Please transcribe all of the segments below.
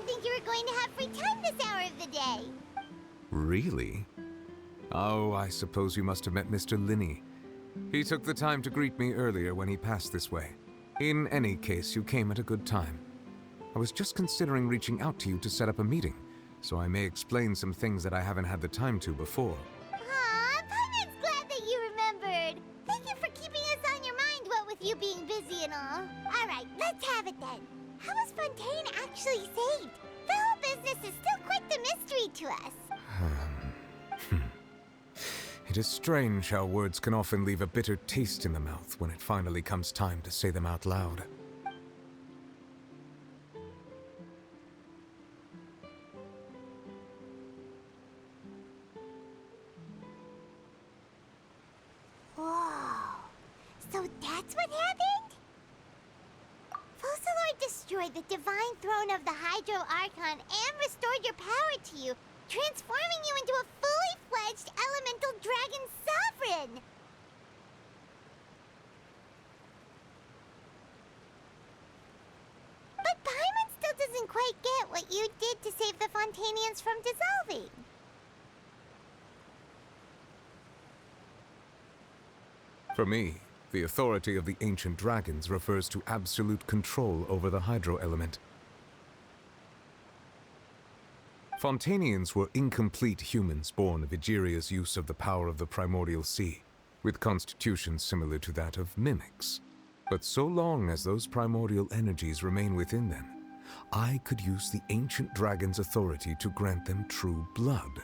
think you were going to have free time this hour of the day. Really? Oh, I suppose you must have met Mr. Linney. He took the time to greet me earlier when he passed this way. In any case, you came at a good time. I was just considering reaching out to you to set up a meeting, so I may explain some things that I haven't had the time to before. Aw, Paimon's glad that you remembered. Thank you for keeping us on your mind, what with you being busy and all. Alright, let's have it then. How was Fontaine actually saved? The whole business is still quite the mystery to us. It is strange how words can often leave a bitter taste in the mouth when it finally comes time to say them out loud. Whoa. So that's what happened? Focalor destroyed the divine throne of the Hydro Archon and restored your power to you, transforming you into a fully fledged elemental dragon sovereign! But Paimon still doesn't quite get what you did to save the Fontainians from dissolving. For me, the authority of the ancient dragons refers to absolute control over the hydro element. Fontainians were incomplete humans born of Egeria's use of the power of the primordial sea, with constitutions similar to that of mimics. But so long as those primordial energies remain within them, I could use the ancient dragon's authority to grant them true blood,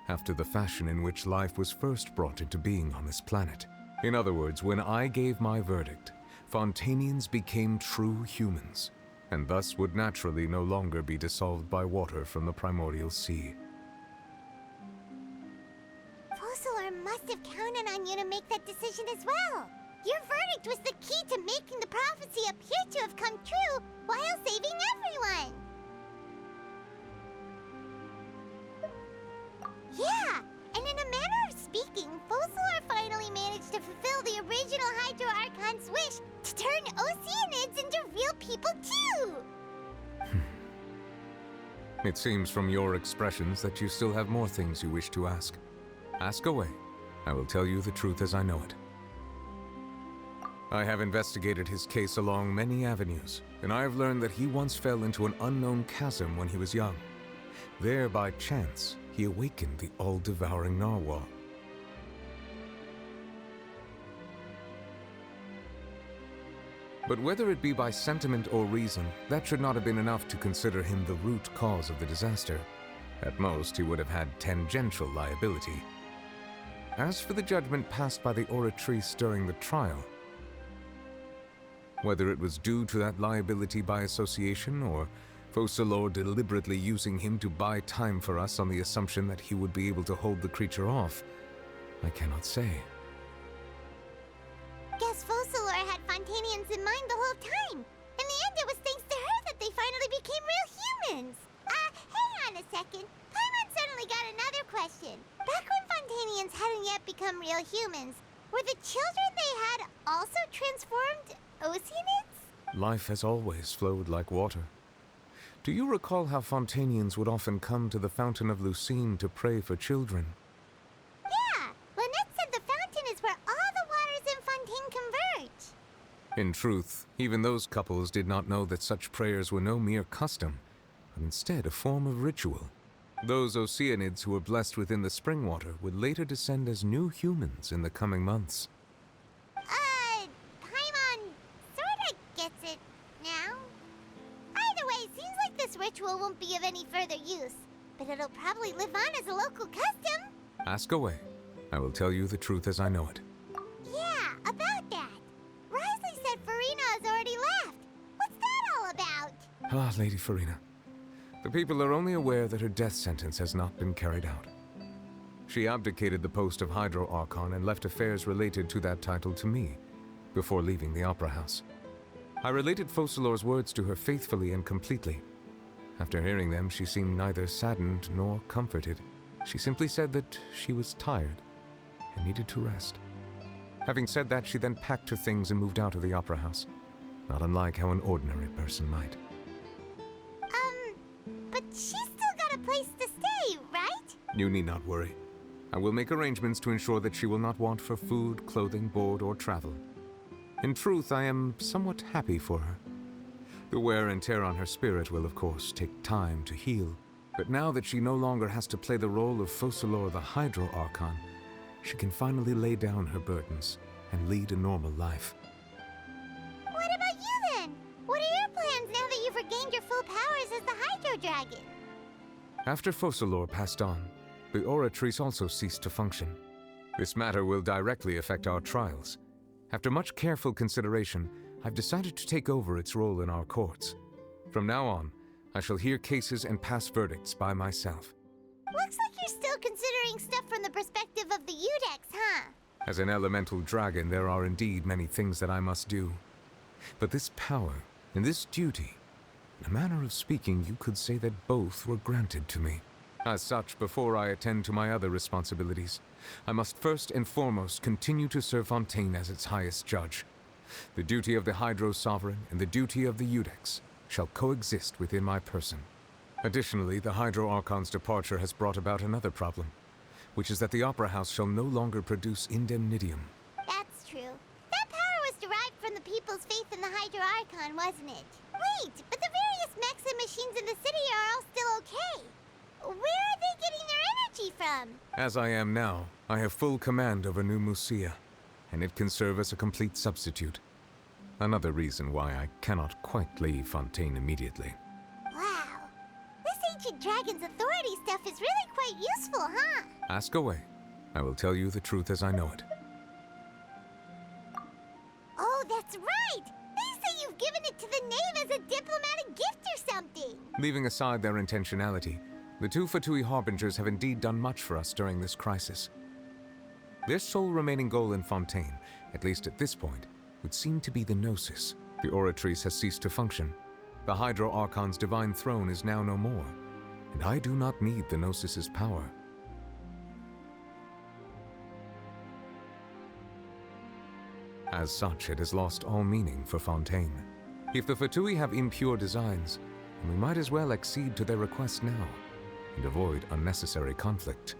after the fashion in which life was first brought into being on this planet. In other words, when I gave my verdict, Fontainians became true humans, and thus would naturally no longer be dissolved by water from the primordial sea. Focalor must have counted on you to make that decision as well. Your verdict was the key to making the prophecy appear to have come true while saving everyone. Yeah, and in a manner of speaking, Focalor finally managed to fulfill the original Hydro Archon's wish to turn Oceanids into real people too! It seems from your expressions that you still have more things you wish to ask. Ask away. I will tell you the truth as I know it. I have investigated his case along many avenues, and I have learned that he once fell into an unknown chasm when he was young. There, by chance, he awakened the all-devouring narwhal. But whether it be by sentiment or reason, that should not have been enough to consider him the root cause of the disaster. At most, he would have had tangential liability. As for the judgment passed by the oratrice during the trial, whether it was due to that liability by association or Focalor deliberately using him to buy time for us on the assumption that he would be able to hold the creature off, I cannot say. Guess Focalor had Fontainians in mind the whole time. In the end, it was thanks to her that they finally became real humans. Hang on a second. Paimon suddenly got another question. Back when Fontainians hadn't yet become real humans, were the children they had also transformed Oceanids? Life has always flowed like water. Do you recall how Fontainians would often come to the Fountain of Lucine to pray for children? Yeah, Lynette said the fountain is where all the waters in Fontaine converge. In truth, even those couples did not know that such prayers were no mere custom, but instead a form of ritual. Those Oceanids who were blessed within the spring water would later descend as new humans in the coming months. Paimon sorta gets it now. Either way, seems like this ritual won't be of any further use, but it'll probably live on as a local custom. Ask away. I will tell you the truth as I know it. Yeah, about that. Risley said Farina has already left. What's that all about? Ah, Lady Farina. The people are only aware that her death sentence has not been carried out. She abdicated the post of Hydro Archon and left affairs related to that title to me, before leaving the Opera House. I related Focalor's words to her faithfully and completely. After hearing them, she seemed neither saddened nor comforted. She simply said that she was tired and needed to rest. Having said that, she then packed her things and moved out of the Opera House, not unlike how an ordinary person might. But she's still got a place to stay, right? You need not worry. I will make arrangements to ensure that she will not want for food, clothing, board, or travel. In truth, I am somewhat happy for her. The wear and tear on her spirit will, of course, take time to heal. But now that she no longer has to play the role of Focalor the Hydro Archon, she can finally lay down her burdens and lead a normal life. What about you then? What are your plans now that you've regained your full powers as the Hydro Dragon? After Focalor passed on, the Oratrice also ceased to function. This matter will directly affect our trials. After much careful consideration, I've decided to take over its role in our courts. From now on, I shall hear cases and pass verdicts by myself. Looks like you're still considering stuff from the perspective of the Udex, huh? As an elemental dragon, there are indeed many things that I must do. But this power and this duty, in a manner of speaking, you could say that both were granted to me. As such, before I attend to my other responsibilities, I must first and foremost continue to serve Fontaine as its highest judge. The duty of the Hydro Sovereign and the duty of the Udex shall coexist within my person. Additionally, the Hydro Archon's departure has brought about another problem, which is that the Opera House shall no longer produce indemnitium. That's true. That power was derived from the people's faith in the Hydro Archon, wasn't it? Wait, but the various mechs and machines in the city are all still okay. Where are they getting their energy from? As I am now, I have full command over New Musia, and it can serve as a complete substitute. Another reason why I cannot quite leave Fontaine immediately. Wow. This ancient dragon's authority stuff is really quite useful, huh? Ask away. I will tell you the truth as I know it. Oh, that's right! They say you've given it to the knave as a diplomatic gift or something! Leaving aside their intentionality, the two Fatui Harbingers have indeed done much for us during this crisis. Their sole remaining goal in Fontaine, at least at this point, would seem to be the Gnosis. The Oratrice has ceased to function. The Hydro Archon's divine throne is now no more, and I do not need the Gnosis's power. As such, it has lost all meaning for Fontaine. If the Fatui have impure designs, then we might as well accede to their request now, and avoid unnecessary conflict.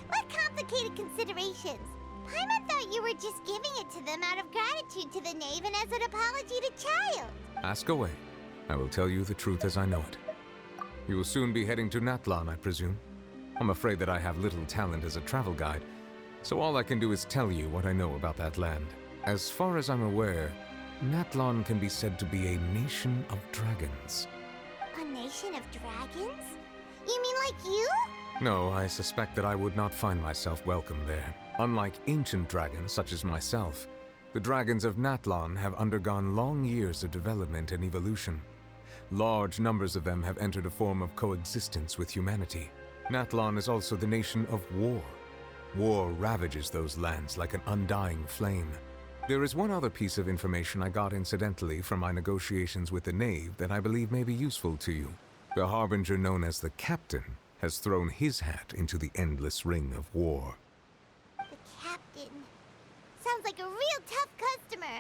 What complicated considerations! Paimon thought you were just giving it to them out of gratitude to the knave and as an apology to Child. Ask away. I will tell you the truth as I know it. You will soon be heading to Natlan, I presume. I'm afraid that I have little talent as a travel guide, so all I can do is tell you what I know about that land. As far as I'm aware, Natlan can be said to be a nation of dragons. A nation of dragons? You mean like you? No, I suspect that I would not find myself welcome there. Unlike ancient dragons such as myself, the dragons of Natlan have undergone long years of development and evolution. Large numbers of them have entered a form of coexistence with humanity. Natlan is also the nation of war. War ravages those lands like an undying flame. There is one other piece of information I got incidentally from my negotiations with the Knave that I believe may be useful to you. The Harbinger known as the Captain has thrown his hat into the endless ring of war. The Captain. Sounds like a real tough customer.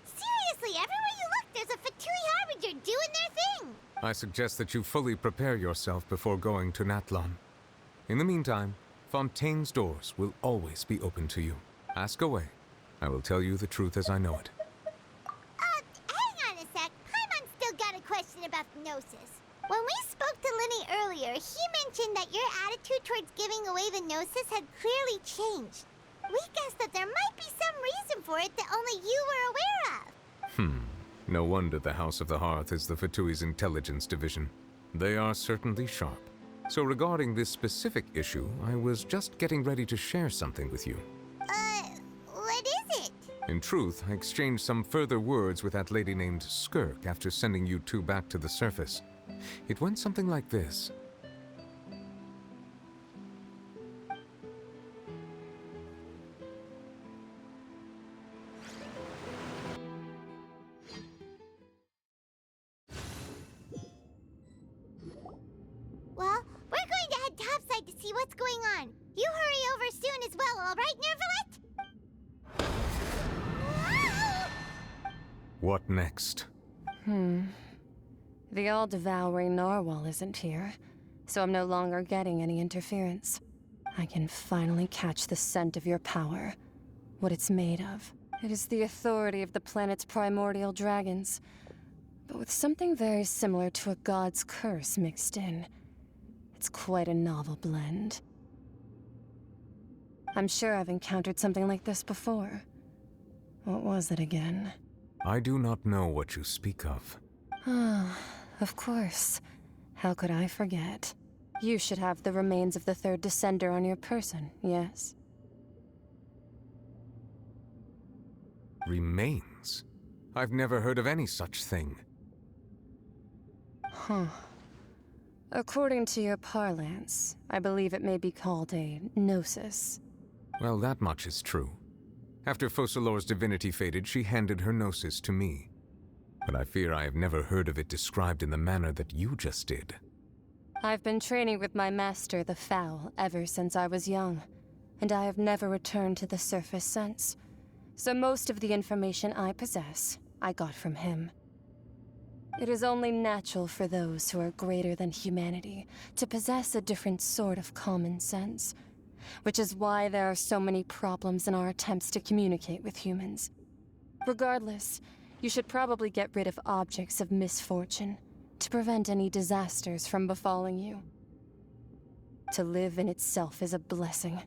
Seriously, everywhere you look, there's a Fatui Harbinger doing their thing. I suggest that you fully prepare yourself before going to Natlan. In the meantime, Fontaine's doors will always be open to you. Ask away. I will tell you the truth as I know it. Hang on a sec. Paimon still got a question about the Gnosis. When we spoke to Linny earlier, he mentioned that your attitude towards giving away the Gnosis had clearly changed. We guessed that there might be some reason for it that only you were aware of. No wonder the House of the Hearth is the Fatui's intelligence division. They are certainly sharp. So regarding this specific issue, I was just getting ready to share something with you. What is it? In truth, I exchanged some further words with that lady named Skirk after sending you two back to the surface. It went something like this. Well, we're going to head topside to see what's going on. You hurry over soon as well, all right, Nervalet? What next? The all-devouring narwhal isn't here, so I'm no longer getting any interference. I can finally catch the scent of your power, what it's made of. It is the authority of the planet's primordial dragons, but with something very similar to a god's curse mixed in. It's quite a novel blend. I'm sure I've encountered something like this before. What was it again? I do not know what you speak of. Ah, of course. How could I forget? You should have the remains of the third descender on your person, yes? Remains? I've never heard of any such thing. Huh. According to your parlance, I believe it may be called a gnosis. Well, that much is true. After Focalor's divinity faded, she handed her gnosis to me. But I fear I have never heard of it described in the manner that you just did. I've been training with my master, the Foul, ever since I was young, and I have never returned to the surface since. So most of the information I possess, I got from him. It is only natural for those who are greater than humanity to possess a different sort of common sense, which is why there are so many problems in our attempts to communicate with humans. Regardless, you should probably get rid of objects of misfortune to prevent any disasters from befalling you. To live in itself is a blessing,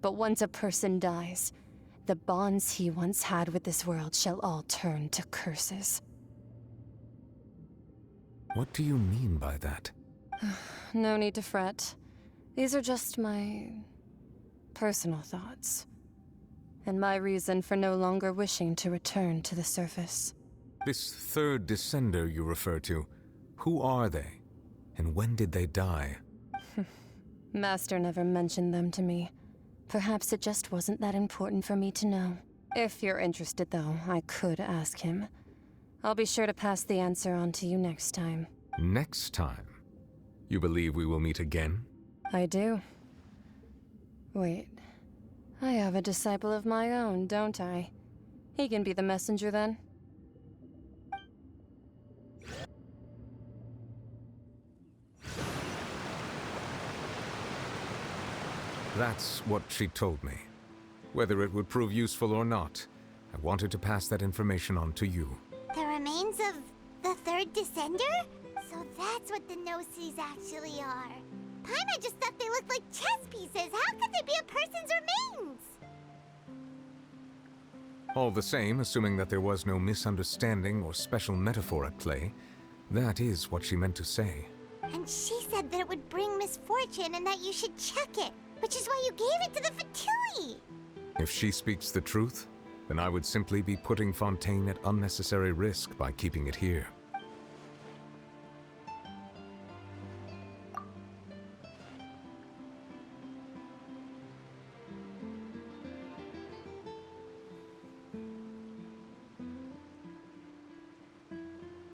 but once a person dies, the bonds he once had with this world shall all turn to curses. What do you mean by that? No need to fret. These are just my personal thoughts, and my reason for no longer wishing to return to the surface. This third descender you refer to, who are they? And when did they die? Master never mentioned them to me. Perhaps it just wasn't that important for me to know. If you're interested, though, I could ask him. I'll be sure to pass the answer on to you next time. Next time? You believe we will meet again? I do. Wait. I have a disciple of my own, don't I? He can be the messenger then. That's what she told me. Whether it would prove useful or not, I wanted to pass that information on to you. The remains of the third descender? So that's what the Gnosis actually are. Paimon just thought they looked like chess pieces. How could they be a person's remains? All the same, assuming that there was no misunderstanding or special metaphor at play, that is what she meant to say. And she said that it would bring misfortune and that you should check it, which is why you gave it to the Fatui. If she speaks the truth, then I would simply be putting Fontaine at unnecessary risk by keeping it here.